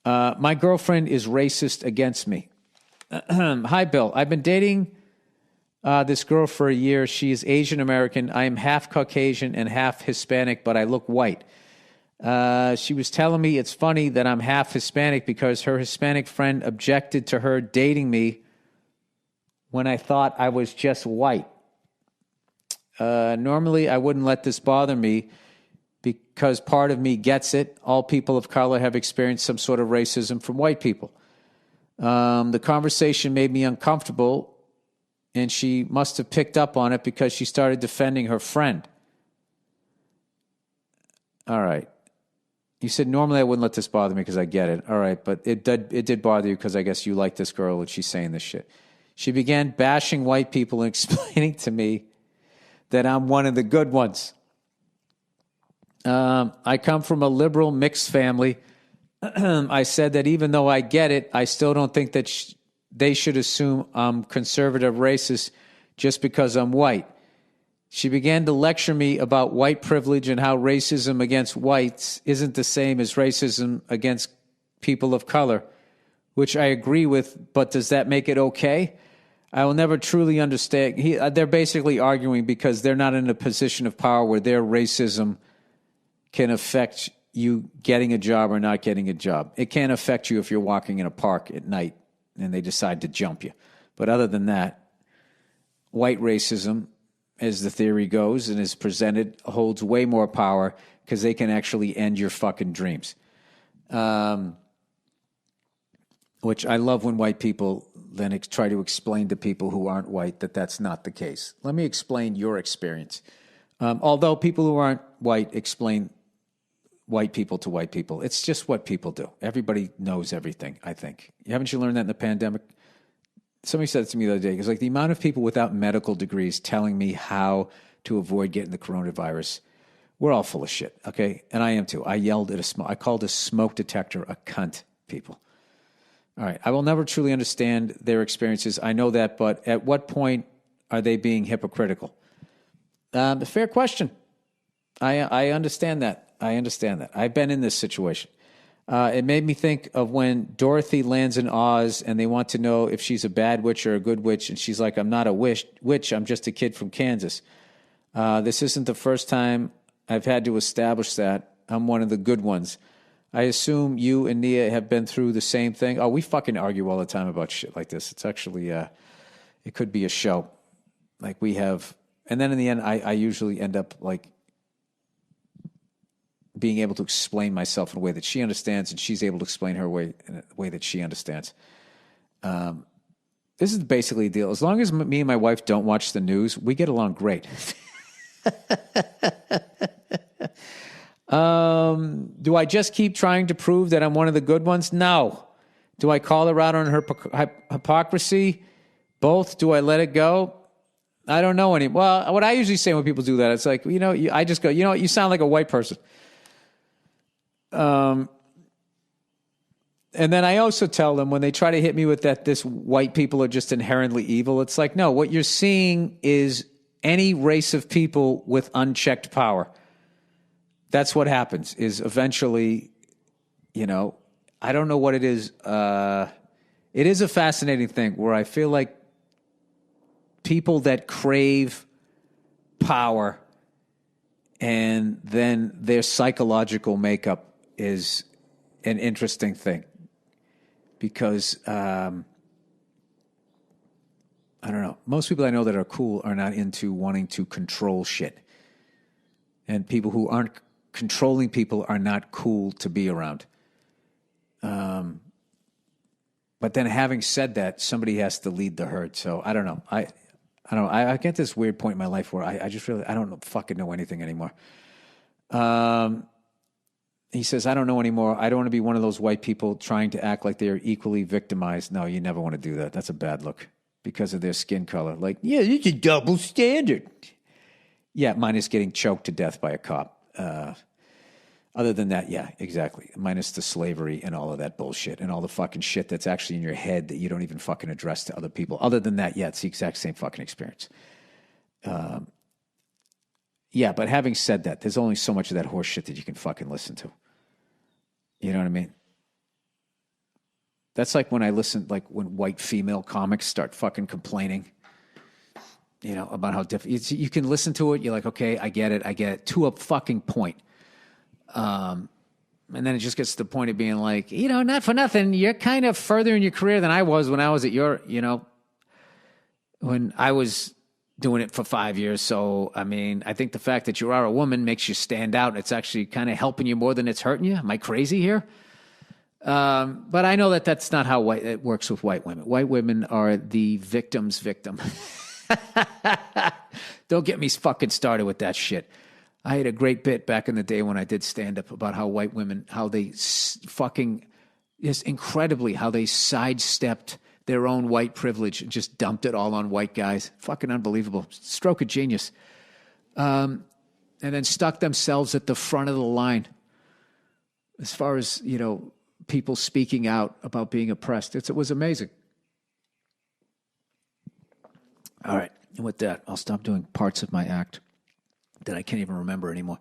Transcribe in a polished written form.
My girlfriend is racist against me. Hi, Bill. I've been dating this girl for a year. She is Asian American. I am half Caucasian and half Hispanic, but I look white. She was telling me it's funny that I'm half Hispanic because her Hispanic friend objected to her dating me when I thought I was just white. Normally, I wouldn't let this bother me because part of me gets it. All people of color have experienced some sort of racism from white people. The conversation made me uncomfortable, and she must have picked up on it because she started defending her friend. All right. You said, normally I wouldn't let this bother me because I get it. All right, but it did bother you because I guess you like this girl and she's saying this shit. She began bashing white people and explaining to me that I'm one of the good ones. I come from a liberal mixed family. I said that even though I get it, I still don't think that they should assume I'm conservative racist just because I'm white. She began to lecture me about white privilege and how racism against whites isn't the same as racism against people of color, which I agree with, but does that make it okay? I will never truly understand. They're basically arguing because they're not in a position of power where their racism can affect you getting a job or not getting a job. It can't affect you if you're walking in a park at night and they decide to jump you. But other than that, white racism, as the theory goes and is presented, holds way more power because they can actually end your fucking dreams. Which I love when white people then try to explain to people who aren't white that that's not the case. Let me explain your experience. Although people who aren't white explain white people to white people. It's just what people do. Everybody knows everything, I think. Haven't you learned that in the pandemic? Somebody said it to me the other day. It's like the amount of people without medical degrees telling me how to avoid getting the coronavirus. We're all full of shit, okay? And I am too. I yelled at I called a smoke detector a cunt, people. All right. I will never truly understand their experiences. I know that, but at what point are they being hypocritical? A fair question. I understand that. I understand that. I've been in this situation. It made me think of when Dorothy lands in Oz and they want to know if she's a bad witch or a good witch. And she's like, I'm not a witch. I'm just a kid from Kansas. This isn't the first time I've had to establish that. I'm one of the good ones. I assume you and Nia have been through the same thing. Oh, we fucking argue all the time about shit like this. It's actually, it could be a show. Like we have, and then in the end, I usually end up like being able to explain myself in a way that she understands, and she's able to explain her way in a way that she understands. This is basically the deal. As long as me and my wife don't watch the news, we get along great. Do I just keep trying to prove that I'm one of the good ones? No. Do I call her out on her hypocrisy? Both. Do I let it go? I don't know any. Well, what I usually say when people do that, it's like, I just go, you sound like a white person. And then I also tell them when they try to hit me with that, this white people are just inherently evil. It's like, no, what you're seeing is any race of people with unchecked power. That's what happens is eventually, I don't know what it is. It is a fascinating thing where I feel like people that crave power and then their psychological makeup is an interesting thing because, I don't know. Most people I know that are cool are not into wanting to control shit. And people who aren't controlling people are not cool to be around. But then having said that, somebody has to lead the herd. So I don't know. I don't know. I get this weird point in my life where I just really, I don't fucking know anything anymore. He says, I don't know anymore. I don't want to be one of those white people trying to act like they're equally victimized. No, you never want to do that. That's a bad look because of their skin color. Like, yeah, it's a double standard. Yeah, mine is getting choked to death by a cop. Other than that, yeah, exactly. Minus the slavery and all of that bullshit and all the fucking shit that's actually in your head that you don't even fucking address to other people. Other than that, yeah, it's the exact same fucking experience. Yeah, but having said that, there's only so much of that horse shit that you can fucking listen to. You know what I mean? That's like when I listen, like when white female comics start fucking complaining, about how different. You can listen to it. You're like, okay, I get it, to a fucking point. And then it just gets to the point of being like, not for nothing, you're kind of further in your career than I was when I was at when I was doing it for 5 years. So, I mean, I think the fact that you are a woman makes you stand out. It's actually kind of helping you more than it's hurting you. Am I crazy here? But I know that that's not how it works with white women. White women are the victim's victim. Don't get me fucking started with that shit. I had a great bit back in the day when I did stand up about how white women, how they fucking, just incredibly, how they sidestepped their own white privilege and just dumped it all on white guys. Fucking unbelievable. Stroke of genius. And then stuck themselves at the front of the line as far as, people speaking out about being oppressed. It was amazing. All right. And with that, I'll stop doing parts of my act that I can't even remember anymore.